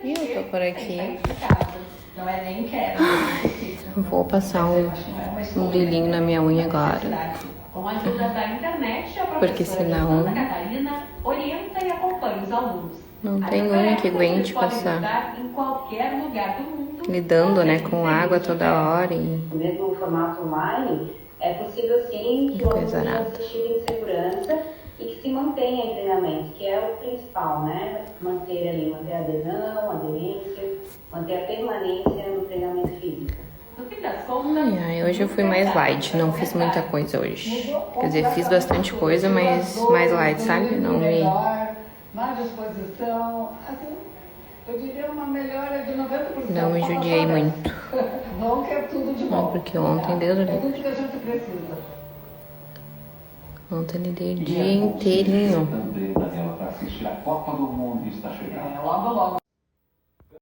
E eu tô por aqui. Não é nem quero. Vou passar um brilhinho na minha unha agora. Com a ajuda da internet, a Porque professora senão Ana Catarina orienta e acompanha os alunos. não tem unha que aguente passar Em qualquer lugar do mundo. lidando, né, com água toda hora e Mesmo no formato online, é possível sim que o aluno coisa seja nada. assistido em segurança e que se mantenha em treinamento, que é o principal, né? Manter a adesão, a aderência, manter a permanência no treinamento físico. Ai, hoje eu fui mais light, não fiz muita coisa hoje. Quer dizer, fiz bastante coisa, mas mais light, sabe? Mais disposição, assim, eu diria uma melhora de 90%. Não me judiei muito. Não que é tudo de Não, bom. porque ontem, Deus do É livre. tudo que a gente precisa. Ontem ele dei o dia inteirinho. Também, Daniela, para assistir a Copa do Mundo está chegando. Logo, logo.